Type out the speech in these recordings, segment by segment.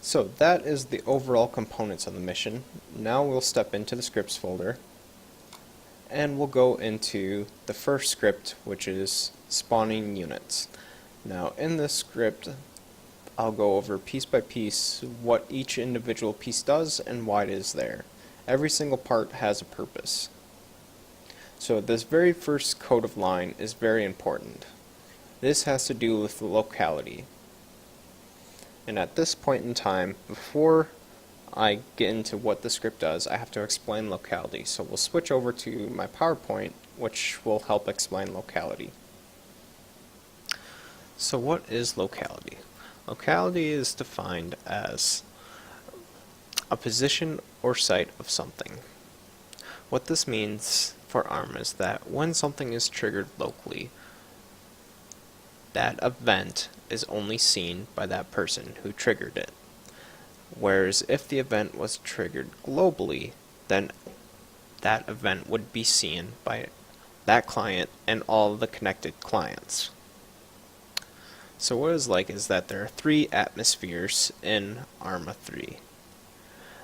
So that is the overall components of the mission. Now we'll step into the scripts folder and we'll go into the first script, which is spawning units. Now in this script I'll go over piece by piece what each individual piece does and why it is there. Every single part has a purpose. So this very first code of line is very important. This has to do with the locality. And at this point in time, before I get into what the script does, I have to explain locality. So we'll switch over to my PowerPoint, which will help explain locality. So what is locality? Locality is defined as a position or site of something. What this means for ARMA is that when something is triggered locally, that event is only seen by that person who triggered it. Whereas if the event was triggered globally, then that event would be seen by that client and all the connected clients. So what it's like is that there are three atmospheres in ARMA 3.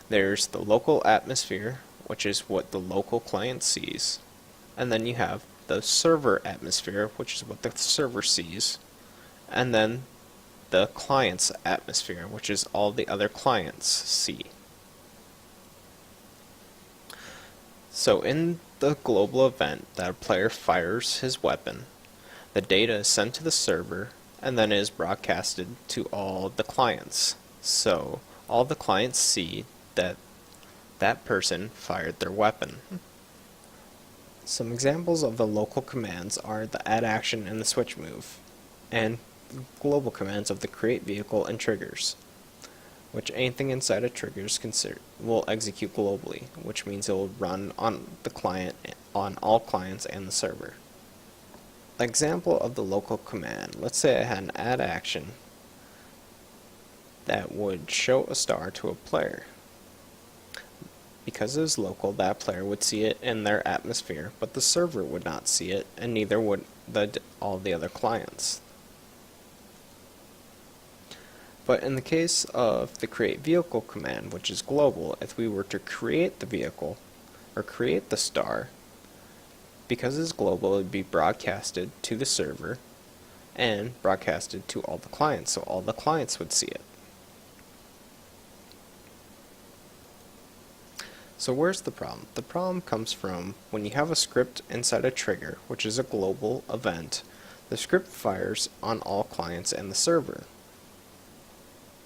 There's the local atmosphere, which is what the local client sees, and then you have the server atmosphere, which is what the server sees, and then the client's atmosphere, which is all the other clients see. So in the global event that a player fires his weapon, the data is sent to the server and then is broadcasted to all the clients. So all the clients see that that person fired their weapon. Some examples of the local commands are the add action and the switch move, and global commands of the create vehicle and triggers, which anything inside of triggers will execute globally, which means it will run on the client, on all clients and the server. Example of the local command, let's say I had an add action that would show a star to a player. Because it is local, that player would see it in their atmosphere, but the server would not see it, and neither would all the other clients. But in the case of the create vehicle command, which is global, if we were to create the vehicle, or create the star, because it's global, it would be broadcasted to the server, and broadcasted to all the clients, so all the clients would see it. So where's the problem? The problem comes from when you have a script inside a trigger, which is a global event, the script fires on all clients and the server.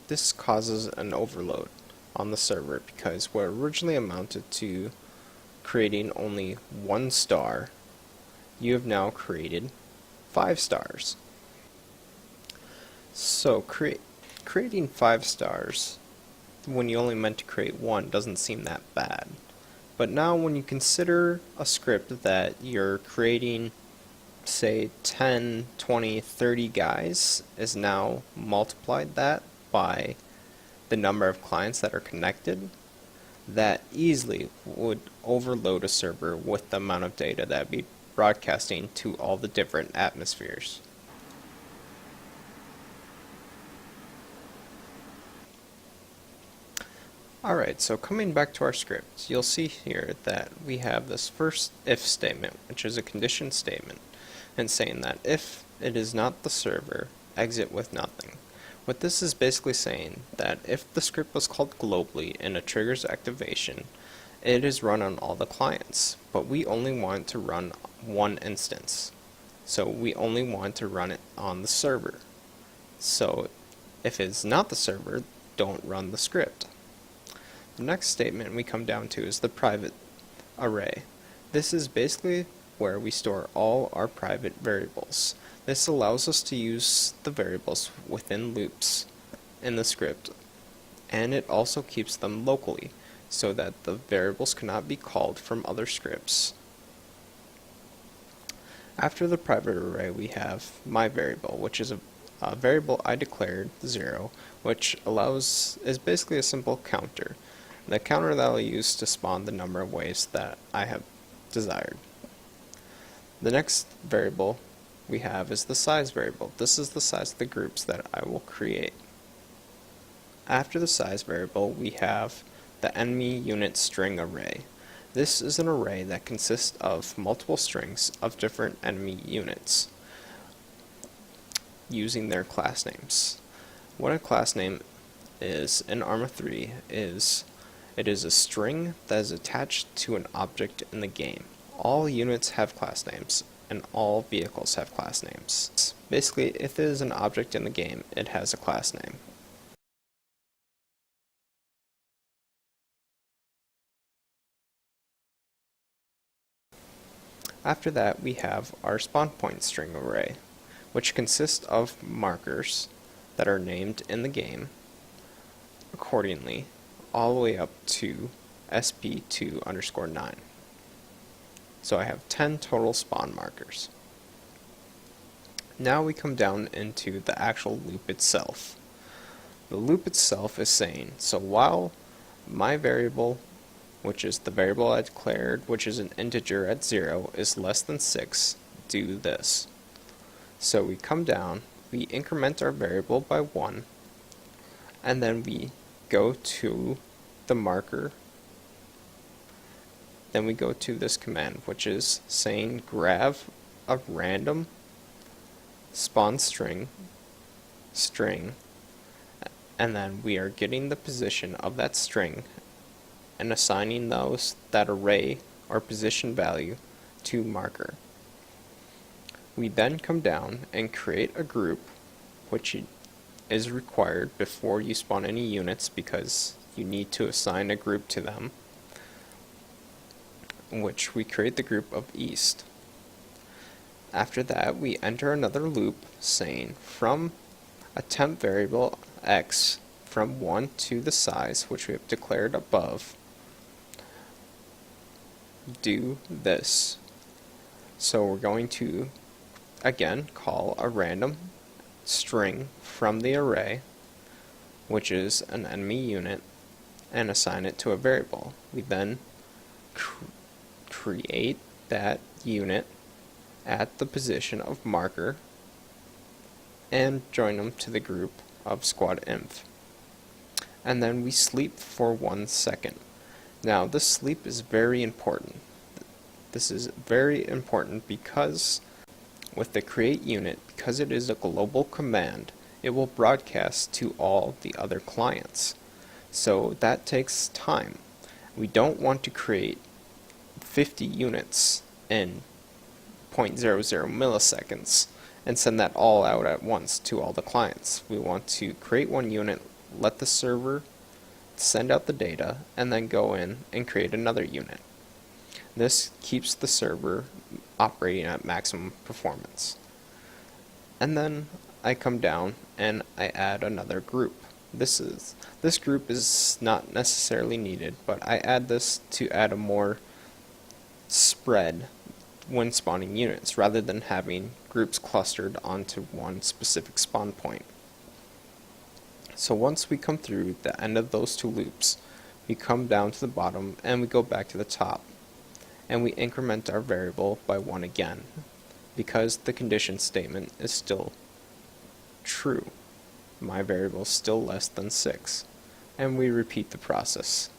This causes an overload on the server because what originally amounted to creating only one star, you have now created 5 stars. So creating 5 stars when you only meant to create 1 doesn't seem that bad. But now when you consider a script that you're creating, say 10, 20, 30 guys, is now multiplied that by the number of clients that are connected, that easily would overload a server with the amount of data that would be broadcasting to all the different atmospheres. Alright, so coming back to our script, you'll see here that we have this first if statement, which is a condition statement, and saying that if it is not the server, exit with nothing. What this is basically saying that if the script was called globally in a trigger's activation, it is run on all the clients, but we only want to run one instance. So we only want to run it on the server. So if it's not the server, don't run the script. The next statement we come down to is the private array. This is basically where we store all our private variables. This allows us to use the variables within loops in the script, and it also keeps them locally so that the variables cannot be called from other scripts. After the private array we have my variable, which is a variable I declared 0, which is basically a simple counter. The counter that I'll use to spawn the number of waves that I have desired. The next variable we have is the size variable. This is the size of the groups that I will create. After the size variable, we have the enemy unit string array. This is an array that consists of multiple strings of different enemy units using their class names. What a class name is in Arma 3 is it is a string that is attached to an object in the game. All units have class names, and all vehicles have class names. Basically, if it is an object in the game, it has a class name. After that, we have our spawn point string array, which consists of markers that are named in the game accordingly, all the way up to sp2_9. So I have 10 total spawn markers. Now we come down into the actual loop itself. The loop itself is saying, so while my variable, which is the variable I declared, which is an integer at 0, is less than 6, do this. So we come down, we increment our variable by 1, and then we go to the marker. Then we go to this command, which is saying grab a random spawn string, and then we are getting the position of that string and assigning that array or position value to marker. We then come down and create a group, which is required before you spawn any units because you need to assign a group to them, in which we create the group of east. After that, we enter another loop saying from a temp variable x from 1 to the size, which we have declared above, do this. So we're going to again call a random string from the array, which is an enemy unit, and assign it to a variable. We then create that unit at the position of marker and join them to the group of squad inf. And then we sleep for 1 second. Now this sleep is very important. This is very important because with the create unit, because it is a global command, it will broadcast to all the other clients. So that takes time. We don't want to create 50 units in 0.00 milliseconds and send that all out at once to all the clients. We want to create one unit, let the server send out the data, and then go in and create another unit. This keeps the server operating at maximum performance. And then I come down and I add another group. This group is not necessarily needed, but I add this to add a more spread when spawning units, rather than having groups clustered onto one specific spawn point. So once we come through the end of those two loops, we come down to the bottom and we go back to the top, and we increment our variable by 1 again, because the condition statement is still true. My variable is still less than 6, and we repeat the process.